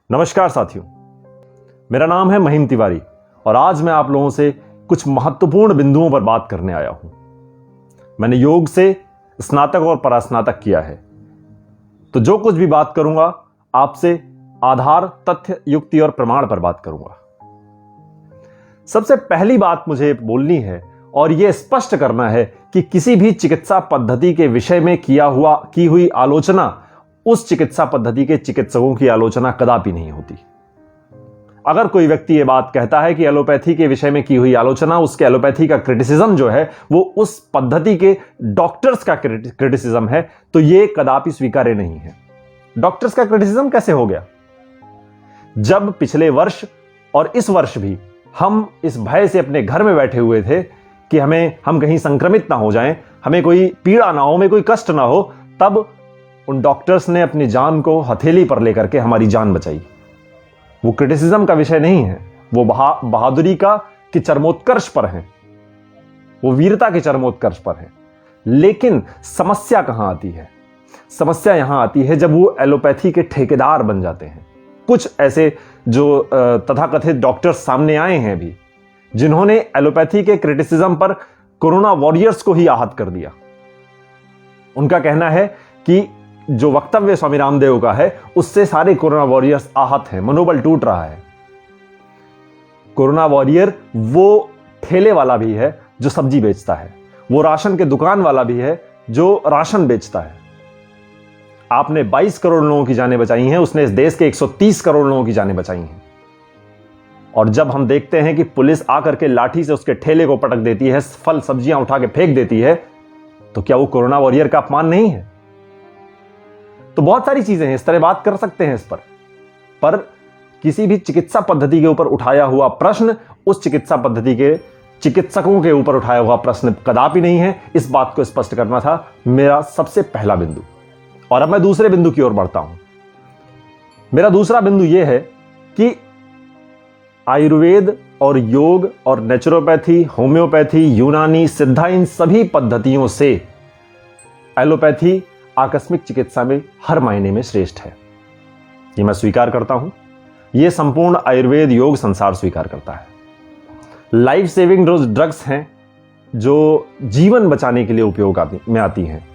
नमस्कार साथियों, मेरा नाम है महिम तिवारी और आज मैं आप लोगों से कुछ महत्वपूर्ण बिंदुओं पर बात करने आया हूं। मैंने योग से स्नातक और परास्नातक किया है, तो जो कुछ भी बात करूंगा आपसे आधार, तथ्य, युक्ति और प्रमाण पर बात करूंगा। सबसे पहली बात मुझे बोलनी है और यह स्पष्ट करना है कि किसी भी चिकित्सा पद्धति के विषय में की हुई आलोचना उस चिकित्सा पद्धति के चिकित्सकों की आलोचना कदापि नहीं होती। अगर कोई व्यक्ति यह बात कहता है कि एलोपैथी के विषय में की हुई आलोचना, उसके एलोपैथी का क्रिटिसिज्म जो है वो उस पद्धति के डॉक्टर्स का क्रिटिसिज्म है, तो यह कदापि स्वीकार्य नहीं है। डॉक्टर्स का क्रिटिसिज्म कैसे हो गया? जब पिछले वर्ष और इस वर्ष भी हम इस भय से अपने घर में बैठे हुए थे कि हम कहीं संक्रमित ना हो जाएं, हमें कोई पीड़ा ना हो, हमें कोई कष्ट ना हो, तब उन डॉक्टर्स ने अपनी जान को हथेली पर लेकर के हमारी जान बचाई। वो क्रिटिसिज्म का विषय नहीं है, वो बहादुरी के चरमोत्कर्ष पर है, वो वीरता के चरमोत्कर्ष पर है। लेकिन समस्या कहां आती है? समस्या यहां आती है जब वो एलोपैथी के ठेकेदार बन जाते हैं। कुछ ऐसे जो तथाकथित डॉक्टर्स सामने आए हैं भी, जिन्होंने एलोपैथी के क्रिटिसिज्म पर कोरोना वॉरियर्स को ही आहत कर दिया। उनका कहना है कि जो वक्तव्य स्वामी रामदेव का है उससे सारे कोरोना वॉरियर्स आहत हैं, मनोबल टूट रहा है। कोरोना वॉरियर वो ठेले वाला भी है जो सब्जी बेचता है, वो राशन के दुकान वाला भी है जो राशन बेचता है। आपने 22 करोड़ लोगों की जानें बचाई हैं, उसने इस देश के 130 करोड़ लोगों की जानें बचाई हैं। और जब हम देखते हैं कि पुलिस आकर के लाठी से उसके ठेले को पटक देती है, फल सब्जियां उठा के फेंक देती है, तो क्या वो कोरोना वॉरियर का अपमान नहीं है? तो बहुत सारी चीजें हैं, इस तरह बात कर सकते हैं इस पर किसी भी चिकित्सा पद्धति के ऊपर उठाया हुआ प्रश्न उस चिकित्सा पद्धति के चिकित्सकों के ऊपर उठाया हुआ प्रश्न कदापि नहीं है। इस बात को स्पष्ट करना था मेरा सबसे पहला बिंदु। और अब मैं दूसरे बिंदु की ओर बढ़ता हूं। मेरा दूसरा बिंदु यह है कि आयुर्वेद और योग और नेचुरोपैथी, होम्योपैथी, यूनानी, सिद्धा, इन सभी पद्धतियों से एलोपैथी आकस्मिक चिकित्सा में हर मायने में श्रेष्ठ है। ये मैं स्वीकार करता हूं, यह संपूर्ण आयुर्वेद योग संसार स्वीकार करता है। लाइफ सेविंग ड्रग्स हैं जो जीवन बचाने के लिए उपयोग में आती हैं,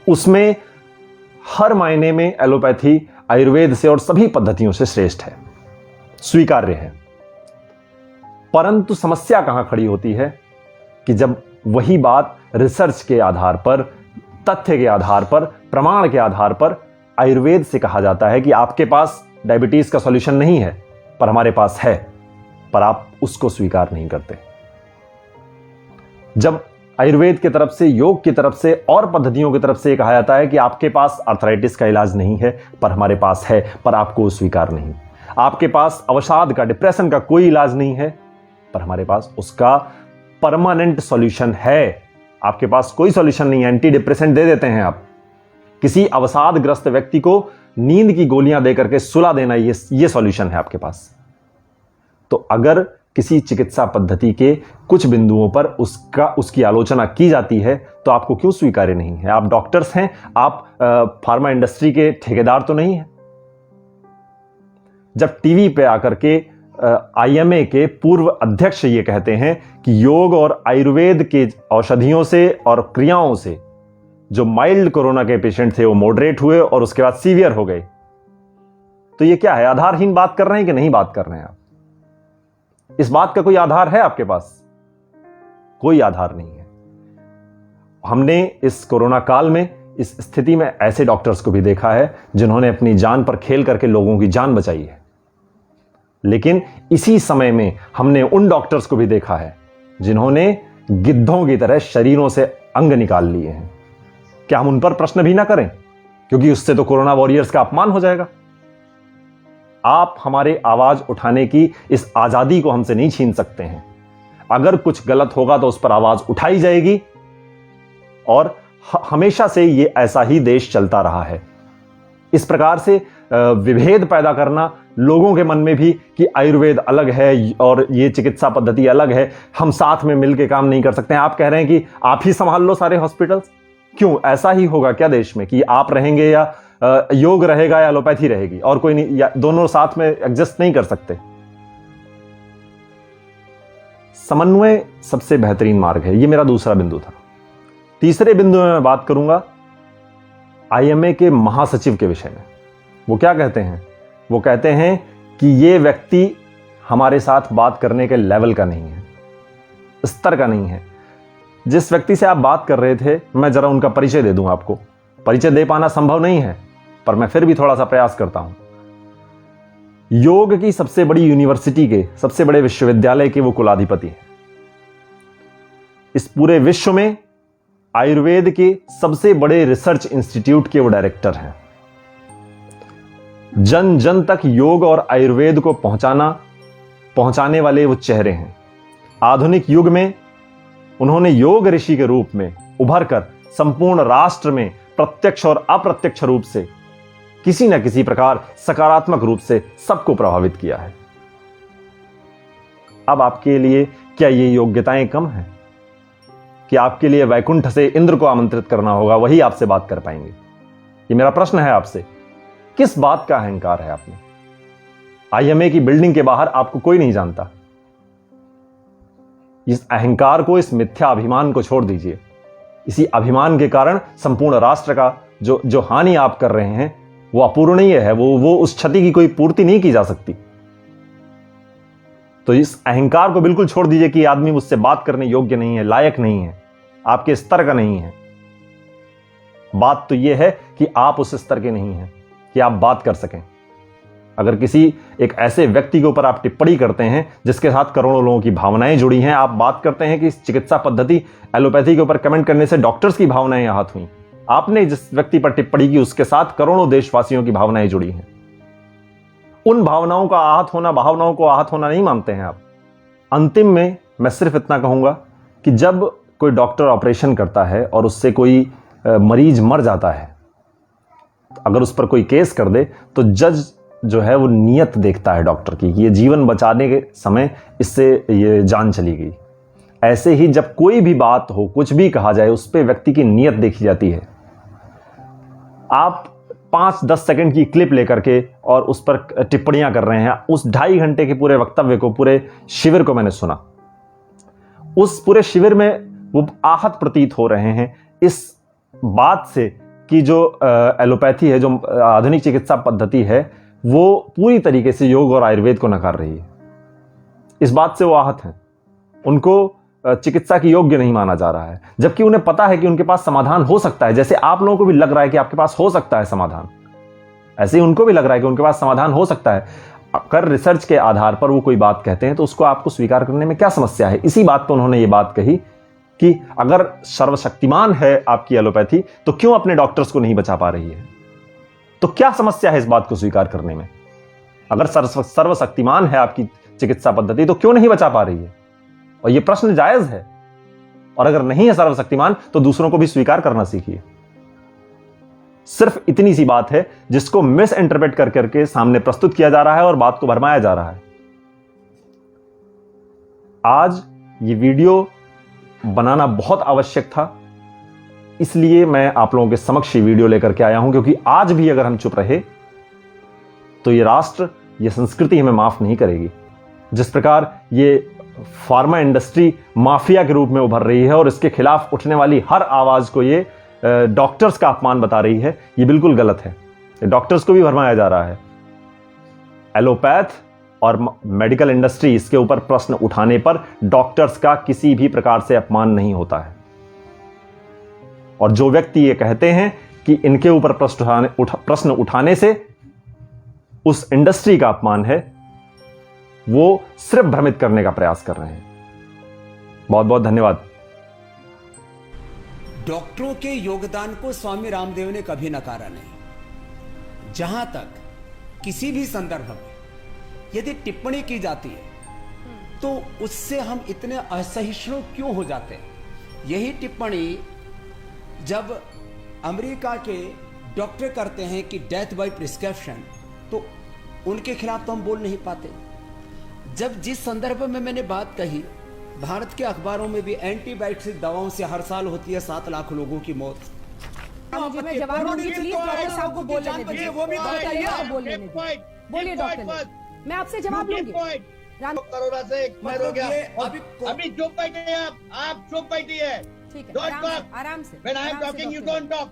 उसमें हर मायने में एलोपैथी आयुर्वेद से और सभी पद्धतियों से श्रेष्ठ है, स्वीकार्य है। परंतु समस्या कहां खड़ी होती है कि जब वही बात रिसर्च के आधार पर, तथ्य के आधार पर, प्रमाण के आधार पर आयुर्वेद से कहा जाता है कि आपके पास डायबिटीज का सॉल्यूशन नहीं है पर हमारे पास है, पर आप उसको स्वीकार नहीं करते। जब आयुर्वेद की तरफ से, योग की तरफ से और पद्धतियों की तरफ से कहा जाता है कि आपके पास आर्थराइटिस का इलाज नहीं है पर हमारे पास है, पर आपको स्वीकार नहीं। आपके पास अवसाद का, डिप्रेशन का कोई इलाज नहीं है पर हमारे पास उसका परमानेंट सॉल्यूशन है। आपके पास कोई सॉल्यूशन नहीं है, एंटी डिप्रेसेंट दे देते हैं आप। किसी अवसादग्रस्त व्यक्ति को नींद की गोलियां देकर के सुला देना, ये सॉल्यूशन है आपके पास। तो अगर किसी चिकित्सा पद्धति के कुछ बिंदुओं पर उसकी आलोचना की जाती है तो आपको क्यों स्वीकार्य नहीं है? आप डॉक्टर्स हैं, आप फार्मा इंडस्ट्री के ठेकेदार तो नहीं है। जब टीवी पे आकर के आईएमए के पूर्व अध्यक्ष ये कहते हैं कि योग और आयुर्वेद के औषधियों से और क्रियाओं से जो माइल्ड कोरोना के पेशेंट थे वो मॉडरेट हुए और उसके बाद सीवियर हो गए, तो ये क्या है? आधारहीन बात कर रहे हैं कि नहीं बात कर रहे हैं आप? इस बात का कोई आधार है आपके पास? कोई आधार नहीं है। हमने इस कोरोना काल में, इस स्थिति में ऐसे डॉक्टर्स को भी देखा है जिन्होंने अपनी जान पर खेल करके लोगों की जान बचाई है। लेकिन इसी समय में हमने उन डॉक्टर्स को भी देखा है जिन्होंने गिद्धों की तरह शरीरों से अंग निकाल लिए हैं। क्या हम उन पर प्रश्न भी ना करें? क्योंकि उससे तो कोरोना वॉरियर्स का अपमान हो जाएगा। आप हमारे आवाज उठाने की इस आजादी को हमसे नहीं छीन सकते हैं। अगर कुछ गलत होगा तो उस पर आवाज उठाई जाएगी और हमेशा से ये ऐसा ही देश चलता रहा है। इस प्रकार से विभेद पैदा करना लोगों के मन में भी कि आयुर्वेद अलग है और ये चिकित्सा पद्धति अलग है, हम साथ में मिलकर काम नहीं कर सकते हैं। आप कह रहे हैं कि आप ही संभाल लो सारे हॉस्पिटल्स। क्यों? ऐसा ही होगा क्या देश में कि आप रहेंगे या योग रहेगा या एलोपैथी रहेगी, और कोई नहीं, या दोनों साथ में एग्जिस्ट नहीं कर सकते। समन्वय सबसे बेहतरीन मार्ग है। यह मेरा दूसरा बिंदु था। तीसरे बिंदु में मैं बात करूंगा आईएमए के महासचिव के विषय में। वो क्या कहते हैं? वो कहते हैं कि ये व्यक्ति हमारे साथ बात करने के लेवल का नहीं है, स्तर का नहीं है। जिस व्यक्ति से आप बात कर रहे थे, मैं जरा उनका परिचय दे दूं आपको। परिचय दे पाना संभव नहीं है, पर मैं फिर भी थोड़ा सा प्रयास करता हूं। योग की सबसे बड़ी यूनिवर्सिटी के, सबसे बड़े विश्वविद्यालय के वो कुलाधिपति हैं। इस पूरे विश्व में आयुर्वेद के सबसे बड़े रिसर्च इंस्टीट्यूट के वो डायरेक्टर हैं। जन जन तक योग और आयुर्वेद को पहुंचाने वाले वो चेहरे हैं। आधुनिक युग में उन्होंने योग ऋषि के रूप में उभर कर संपूर्ण राष्ट्र में प्रत्यक्ष और अप्रत्यक्ष रूप से किसी न किसी प्रकार सकारात्मक रूप से सबको प्रभावित किया है। अब आपके लिए क्या ये योग्यताएं कम हैं कि आपके लिए वैकुंठ से इंद्र को आमंत्रित करना होगा, वही आपसे बात कर पाएंगे? ये मेरा प्रश्न है आपसे। किस बात का अहंकार है आप में? आईएमए की बिल्डिंग के बाहर आपको कोई नहीं जानता। इस अहंकार को, इस मिथ्या अभिमान को छोड़ दीजिए। इसी अभिमान के कारण संपूर्ण राष्ट्र का जो हानि आप कर रहे हैं वो अपूरणीय है। वो उस क्षति की कोई पूर्ति नहीं की जा सकती। तो इस अहंकार को बिल्कुल छोड़ दीजिए कि आदमी मुझसे बात करने योग्य नहीं है, लायक नहीं है, आपके स्तर का नहीं है। बात तो यह है कि आप उस स्तर के नहीं हैं कि आप बात कर सकें। अगर किसी एक ऐसे व्यक्ति के ऊपर आप टिप्पणी करते हैं जिसके साथ करोड़ों लोगों की भावनाएं जुड़ी हैं, आप बात करते हैं कि इस चिकित्सा पद्धति एलोपैथी के ऊपर कमेंट करने से डॉक्टर्स की भावनाएं आहत हुई, आपने जिस व्यक्ति पर टिप्पणी की उसके साथ करोड़ों देशवासियों की भावनाएं जुड़ी हैं। उन भावनाओं को आहत होना नहीं मानते हैं आप। अंतिम में मैं सिर्फ इतना कहूंगा कि जब कोई डॉक्टर ऑपरेशन करता है और उससे कोई मरीज मर जाता है, अगर उस पर कोई केस कर दे तो जज जो है वो नियत देखता है डॉक्टर की कि ये जीवन बचाने के समय इससे ये जान चली गई। ऐसे ही जब कोई भी बात हो, कुछ भी कहा जाए, उस पर व्यक्ति की नियत देखी जाती है। आप 5-10 सेकंड की क्लिप लेकर के और उस पर टिप्पणियां कर रहे हैं। उस 2.5 घंटे के पूरे वक्तव्य को, पूरे शिविर को मैंने सुना। उस पूरे शिविर में वो आहत प्रतीत हो रहे हैं इस बात से कि जो एलोपैथी है, जो आधुनिक चिकित्सा पद्धति है, वो पूरी तरीके से योग और आयुर्वेद को नकार रही है। इस बात से वो आहत हैं। उनको चिकित्सा की योग्य नहीं माना जा रहा है, जबकि उन्हें पता है कि उनके पास समाधान हो सकता है। जैसे आप लोगों को भी लग रहा है कि आपके पास हो सकता है समाधान, ऐसे ही उनको भी लग रहा है कि उनके पास समाधान हो सकता है। अगर रिसर्च के आधार पर वो कोई बात कहते हैं तो उसको आपको स्वीकार करने में क्या समस्या है? इसी बात पर उन्होंने ये बात कही कि अगर सर्वशक्तिमान है आपकी एलोपैथी तो क्यों अपने डॉक्टर्स को नहीं बचा पा रही है? तो क्या समस्या है इस बात को स्वीकार करने में? अगर सर्वशक्तिमान है आपकी चिकित्सा पद्धति तो क्यों नहीं बचा पा रही है? और यह प्रश्न जायज है। और अगर नहीं है सर्वशक्तिमान तो दूसरों को भी स्वीकार करना सीखिए। सिर्फ इतनी सी बात है जिसको मिस इंटरप्रेट कर करके सामने प्रस्तुत किया जा रहा है और बात को भरमाया जा रहा है। आज ये वीडियो बनाना बहुत आवश्यक था, इसलिए मैं आप लोगों के समक्ष ये वीडियो लेकर के आया हूं, क्योंकि आज भी अगर हम चुप रहे तो ये राष्ट्र, ये संस्कृति हमें माफ नहीं करेगी। जिस प्रकार ये फार्मा इंडस्ट्री माफिया के रूप में उभर रही है और इसके खिलाफ उठने वाली हर आवाज को ये डॉक्टर्स का अपमान बता रही है, ये बिल्कुल गलत है। डॉक्टर्स को भी भरमाया जा रहा है। एलोपैथ और मेडिकल इंडस्ट्री, इसके ऊपर प्रश्न उठाने पर डॉक्टर्स का किसी भी प्रकार से अपमान नहीं होता है। और जो व्यक्ति ये कहते हैं कि इनके ऊपर प्रश्न उठाने से उस इंडस्ट्री का अपमान है, वो सिर्फ भ्रमित करने का प्रयास कर रहे हैं। बहुत बहुत धन्यवाद। डॉक्टरों के योगदान को स्वामी रामदेव ने कभी नकारा नहीं। जहां तक किसी भी संदर्भ में यदि टिप्पणी की जाती है तो उससे हम इतने असहिष्णु क्यों हो जाते हैं? यही टिप्पणी जब अमेरिका के डॉक्टर करते हैं कि डेथ बाय प्रिस्क्रिप्शन, तो उनके खिलाफ तो हम बोल नहीं पाते। जब जिस संदर्भ में मैंने बात कही, भारत के अखबारों में भी एंटीबायोटिक दवाओं से हर साल होती है 7 लाख लोगों की मौत, जी मैं जवाब दूंगी, प्लीज डॉक्टर साहब को बोलने दीजिए, वो भी डॉक्टर बताइए। साहब को बोलने दीजिए। बोलिए डॉक्टर ने। मैं आपसे जवाब लूंगी। राम करोड़ा से एक्सपायर हो गया। ये अभी चुप बैठे हैं आप चुप बैठी है। ठीक है, Don't आराम से, talk. आराम से। When I am आराम से talking, you doctor don't talk.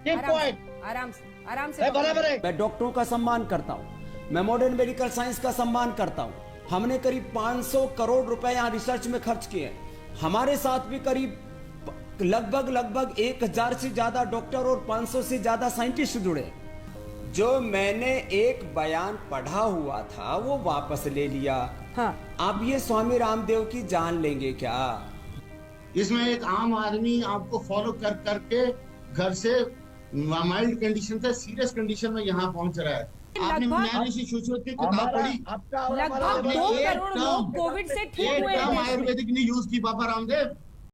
Keep आराम से, quiet. आराम से, आराम से है डॉक्टर बराबर है। मैं डॉक्टरों का सम्मान करता हूँ, मैं मॉडर्न मेडिकल साइंस का सम्मान करता हूँ। हमने करीब 500 करोड़ रुपए यहाँ रिसर्च में खर्च किए हैं। हमारे साथ भी करीब लगभग 1000 से ज्यादा डॉक्टर और 500 से ज्यादा साइंटिस्ट जुड़े। जो मैंने एक बयान पढ़ा हुआ था वो वापस ले लिया। हाँ। अब ये स्वामी रामदेव की जान लेंगे क्या? इसमें एक आम आदमी आपको फॉलो कर करके घर से माइल्ड कंडीशन से सीरियस कंडीशन में यहाँ पहुंच रहा है। आपने लगभग- मैंने से सोचो की किताब पढ़ी, आपका और लगभग हमारा 2 एक करोड़ टर्म- लोग कोविड से ठीक एक हुए टर्म हैं। आयुर्वेदिक ने यूज की बाबा रामदेव।